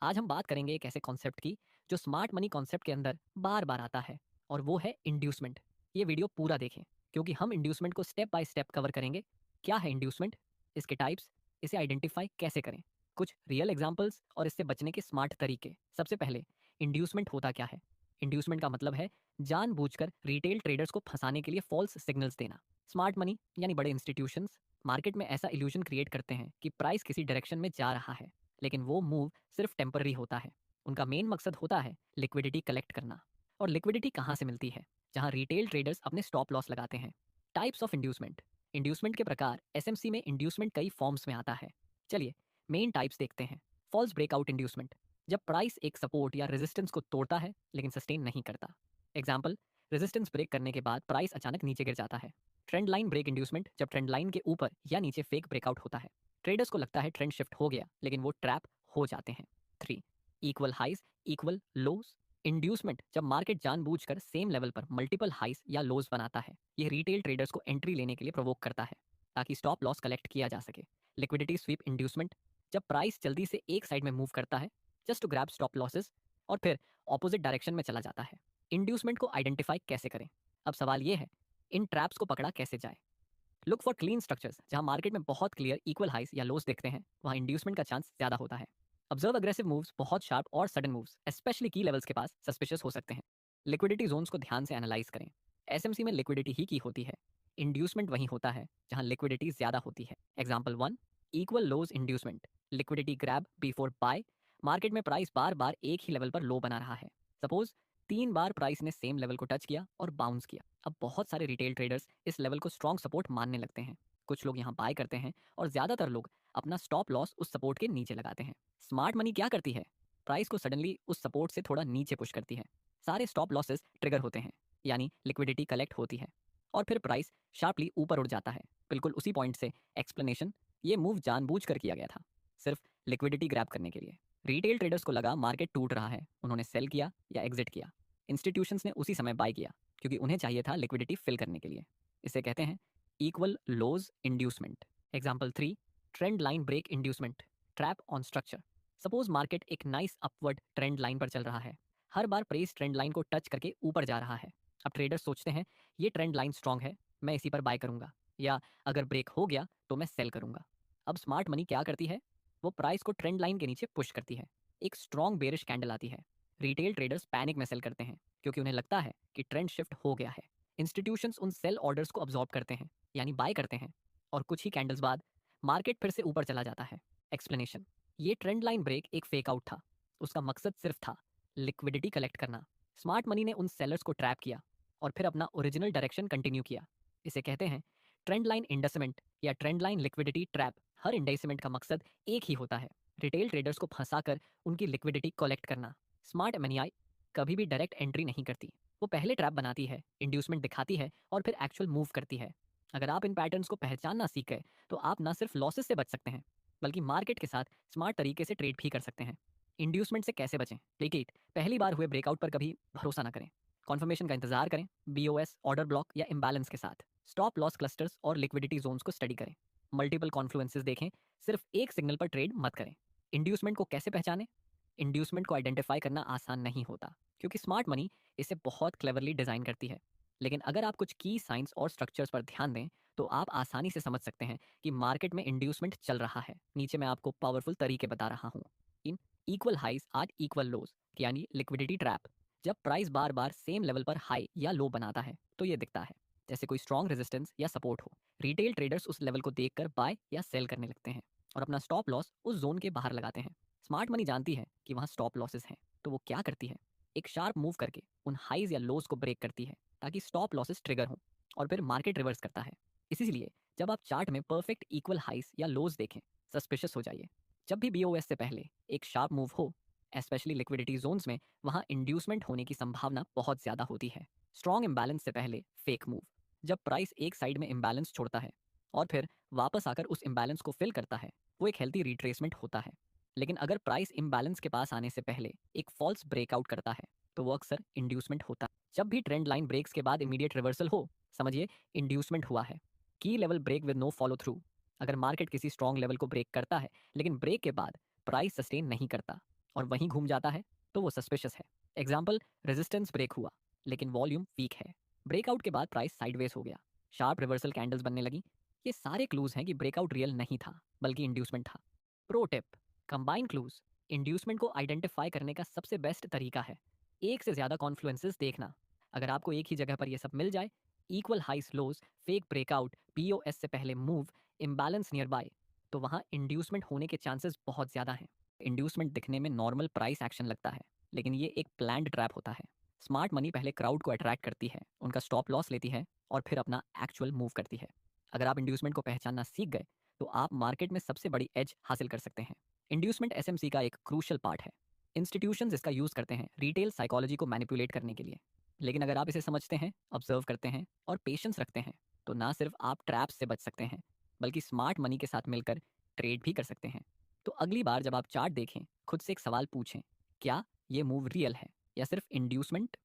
आज हम बात करेंगे एक ऐसे कॉन्सेप्ट की जो स्मार्ट मनी कॉन्सेप्ट के अंदर बार बार आता है और वो है इंड्यूसमेंट। ये वीडियो पूरा देखें क्योंकि हम इंड्यूसमेंट को स्टेप बाय स्टेप कवर करेंगे। क्या है इंड्यूसमेंट, इसके टाइप्स, इसे आइडेंटिफाई कैसे करें, कुछ रियल एग्जांपल्स और इससे बचने के स्मार्ट तरीके। सबसे पहले, इंड्यूसमेंट होता क्या है? इंड्यूसमेंट का मतलब है जानबूझकर रिटेल ट्रेडर्स को फंसाने के लिए फॉल्स सिग्नल्स देना। स्मार्ट मनी यानी बड़े इंस्टीट्यूशंस मार्केट में ऐसा इल्यूजन क्रिएट करते हैं कि प्राइस किसी डायरेक्शन में जा रहा है, लेकिन वो मूव सिर्फ टेम्पररी होता है। उनका मेन मकसद होता है लिक्विडिटी कलेक्ट करना। और लिक्विडिटी कहाँ से मिलती है? जहाँ रिटेल ट्रेडर्स अपने स्टॉप लॉस लगाते हैं। Types of inducement. इंड्यूसमेंट के प्रकार, एसएमसी में इंड्यूसमेंट कई फॉर्म्स में आता है। चलिए मेन टाइप्स देखते हैं। फॉल्स ब्रेकआउट इंड्यूसमेंट, जब प्राइस एक सपोर्ट या रेजिस्टेंस को तोड़ता है लेकिन सस्टेन नहीं करता। एग्जाम्पल, रेजिस्टेंस ब्रेक करने के बाद प्राइस अचानक नीचे गिर जाता है। ट्रेंड लाइन ब्रेक इंड्यूसमेंट, जब ट्रेंड लाइन के ऊपर या नीचे फेक ब्रेकआउट होता है। ट्रेडर्स को लगता है ट्रेंड शिफ्ट हो गया, लेकिन वो ट्रैप हो जाते हैं। 3, equal highs equal lows inducement, जब मार्केट जानबूझकर सेम लेवल पर मल्टीपल हाइज या लोज बनाता है। ये रिटेल ट्रेडर्स को एंट्री लेने के लिए प्रोवोक करता है ताकि स्टॉप लॉस कलेक्ट किया जा सके। लिक्विडिटी स्वीप इंड्यूसमेंट, जब प्राइस जल्दी से एक साइड में मूव करता है just to grab stop losses और फिर ऑपोजिट डायरेक्शन में चला जाता है। इंड्यूसमेंट को आइडेंटिफाई कैसे करें? अब सवाल ये है, इन ट्रैप्स को पकड़ा कैसे जाए? लुक फॉर क्लीन स्ट्रक्चर्स, जहां मार्केट में बहुत क्लियर इक्वल हाइज या लोस दिखते हैं वहां इंड्यूसमेंट का चांस ज्यादा होता है। ऑब्जर्व अग्रेसिव मूव्स, बहुत शार्प और सडन मूव्स स्पेशली की लेवल्स के पास सस्पिशियस हो सकते हैं। लिक्विडिटी जोन्स को ध्यान से एनालाइज करें। एसएमसी में लिक्विडिटी ही की होती है। इंड्यूसमेंट वहीं होता है जहां लिक्विडिटी ज्यादा होती है। Example 1, equal lows inducement, liquidity grab before buy. Market में प्राइस बार बार एक ही लेवल पर लो बना रहा है। सपोज 3 बार प्राइस ने सेम लेवल को टच किया और बाउंस किया। अब बहुत सारे रिटेल ट्रेडर्स इस लेवल को स्ट्रॉन्ग सपोर्ट मानने लगते हैं। कुछ लोग यहाँ बाय करते हैं और ज्यादातर लोग अपना स्टॉप लॉस उस सपोर्ट के नीचे लगाते हैं। स्मार्ट मनी क्या करती है? प्राइस को सडनली उस सपोर्ट से थोड़ा नीचे पुश करती है। सारे स्टॉप लॉसेस ट्रिगर होते हैं, यानी लिक्विडिटी कलेक्ट होती है और फिर प्राइस शार्पली ऊपर उड़ जाता है। बिल्कुल उसी पॉइंट से एक्सप्लेनेशन, ये मूव जानबूझकर किया गया था, सिर्फ लिक्विडिटी ग्रैब करने के लिए। रिटेल ट्रेडर्स को लगा मार्केट टूट रहा है, उन्होंने सेल किया या एग्जिट किया। इंस्टीट्यूशंस ने उसी समय बाय किया क्योंकि उन्हें चाहिए था लिक्विडिटी फिल करने के लिए। इसे कहते हैं equal lows inducement. Example 3, trend line break inducement, trap on structure. Suppose market एक नाइस अपवर्ड ट्रेंड लाइन पर चल रहा है, हर बार प्रेस ट्रेंड लाइन को टच करके ऊपर जा रहा है। अब ट्रेडर्स सोचते हैं ये ट्रेंड लाइन स्ट्रांग है, मैं इसी पर बाय करूंगा, या अगर ब्रेक हो गया तो मैं सेल करूंगा। अब स्मार्ट मनी क्या करती है? वो प्राइस को ट्रेंड लाइन के नीचे पुश करती है। एक स्ट्रॉन्ग बेरिश कैंडल आती है। रिटेल ट्रेडर्स पैनिक में सेल करते हैं क्योंकि उन्हें लगता है कि ट्रेंड शिफ्ट हो गया है। इंस्टीट्यूशंस उन सेल ऑर्डर्स को अब्सॉर्ब करते हैं, यानी बाय करते हैं, और कुछ ही कैंडल्स बाद मार्केट फिर से ऊपर चला जाता है। एक्सप्लेनेशन, ये ट्रेंड लाइन ब्रेक एक फेक आउट था। उसका मकसद सिर्फ था लिक्विडिटी कलेक्ट करना। स्मार्ट मनी ने उन सेलर्स को ट्रैप किया और फिर अपना ओरिजिनल डायरेक्शन कंटिन्यू किया। इसे कहते हैं ट्रेंड लाइन इंडसमेंट या ट्रेंड लाइन लिक्विडिटी ट्रैप। हर इंडेसमेंट का मकसद एक ही होता है, रिटेल ट्रेडर्स को फंसाकर उनकी लिक्विडिटी कलेक्ट करना। स्मार्ट मनी कभी भी डायरेक्ट एंट्री नहीं करती। वो पहले ट्रैप बनाती है, इंड्यूसमेंट दिखाती है और फिर एक्चुअल मूव करती है। अगर आप इन पैटर्न्स को पहचानना सीख गए तो आप ना सिर्फ लॉसेस से बच सकते हैं बल्कि मार्केट के साथ स्मार्ट तरीके से ट्रेड भी कर सकते हैं। इंड्यूसमेंट से कैसे बचें? प्लीकेट, पहली बार हुए ब्रेकआउट पर कभी भरोसा ना करें। कॉन्फर्मेशन का इंतजार करें, बीओएस, ऑर्डर ब्लॉक या इम्बैलेंस के साथ। स्टॉप लॉस क्लस्टर्स और लिक्विडिटी जोन्स को स्टडी करें। मल्टीपल कॉन्फ्लुएंसेस देखें, सिर्फ एक सिग्नल पर ट्रेड मत करें। इंड्यूसमेंट को कैसे पहचानें? इंड्यूसमेंट को आइडेंटिफाई करना आसान नहीं होता क्योंकि स्मार्ट मनी इसे बहुत क्लेवरली डिजाइन करती है। लेकिन अगर आप कुछ की साइंस और स्ट्रक्चर्स पर ध्यान दें तो आप आसानी से समझ सकते हैं कि मार्केट में इंड्यूसमेंट चल रहा है। नीचे मैं आपको पावरफुल तरीके बता रहा हूँ। इन equal highs or equal lows, यानी लिक्विडिटी ट्रैप। जब प्राइस बार बार सेम लेवल पर हाई या लो बनाता है तो ये दिखता है जैसे कोई स्ट्रॉन्ग रेजिस्टेंस या सपोर्ट हो। रिटेल ट्रेडर्स उस लेवल को देखकर बाय या सेल करने लगते हैं और अपना स्टॉप लॉस उस जोन के बाहर लगाते हैं। स्मार्ट मनी जानती है कि वहां स्टॉप लॉसेस हैं, तो वो क्या करती है? एक शार्प मूव करके उन हाइज या लोज को ब्रेक करती है ताकि स्टॉप लॉसेस ट्रिगर हो और फिर मार्केट रिवर्स करता है। इसीलिए जब आप चार्ट में परफेक्ट इक्वल हाइज या लोज देखें, सस्पिशियस हो जाइए। जब भी बीओएस से पहले एक शार्प मूव हो, स्पेशली लिक्विडिटी जोन्स में, वहां इंड्यूसमेंट होने की संभावना बहुत ज्यादा होती है। स्ट्रॉन्ग इम्बैलेंस से पहले फेक मूव, जब प्राइस एक साइड में इम्बैलेंस छोड़ता है और फिर वापस आकर उस इम्बैलेंस को फिल करता है, वो एक हेल्थी रिट्रेसमेंट होता है। लेकिन अगर प्राइस इम्बैलेंस के पास आने से पहले एक फॉल्स ब्रेकआउट करता है तो वो अक्सर इंड्यूसमेंट होता है। जब भी ट्रेंड लाइन ब्रेक्स के बाद इमीडिएट रिवर्सल हो, समझिए इंड्यूसमेंट हुआ है। Key level break with no follow through, अगर मार्केट किसी स्ट्रॉन्ग लेवल को ब्रेक करता है लेकिन ब्रेक के बाद प्राइस सस्टेन नहीं करता और वहीं घूम जाता है तो वो सस्पिशियस है। एग्जाम्पल, रेजिस्टेंस ब्रेक हुआ लेकिन वॉल्यूम वीक है, ब्रेकआउट के बाद प्राइस साइडवेज हो गया, शार्प रिवर्सल कैंडल्स बनने लगी। ये सारे क्लूज हैं कि ब्रेकआउट रियल नहीं था बल्कि इंड्यूसमेंट था। Pro tip, combine clues. Inducement को आइडेंटिफाई करने का सबसे बेस्ट तरीका है एक से ज्यादा कॉन्फ्लुएंसेस देखना। अगर आपको एक ही जगह पर ये सब मिल जाए, इक्वल हाइस लोज, फेक ब्रेकआउट, पीओएस से पहले मूव, इम्बैलेंस नियर बाय, तो वहाँ इंड्यूसमेंट होने के चांसेस बहुत ज़्यादा हैं। इंड्यूसमेंट दिखने में नॉर्मल प्राइस एक्शन लगता है, लेकिन ये एक प्लान्ड ट्रैप होता है। स्मार्ट मनी पहले क्राउड को अट्रैक्ट करती है, उनका स्टॉप लॉस लेती है और फिर अपना एक्चुअल मूव करती है। अगर आप इंड्यूसमेंट को पहचानना सीख गए तो आप मार्केट में सबसे बड़ी एज हासिल कर सकते हैं। इंड्यूसमेंट एसएमसी का एक क्रूशल पार्ट है। इंस्टीट्यूशंस इसका यूज करते हैं रिटेल साइकोलॉजी को मैनिपुलेट करने के लिए। लेकिन अगर आप इसे समझते हैं, ऑब्जर्व करते हैं और पेशेंस रखते हैं, तो ना सिर्फ आप ट्रैप्स से बच सकते हैं, बल्कि स्मार्ट मनी के साथ मिलकर ट्रेड भी कर सकते हैं। तो अगली बार जब आप चार्ट देखें, खुद से एक सवाल पूछें, क्या ये मूव रियल है या सिर्फ इंड्यूसमेंट?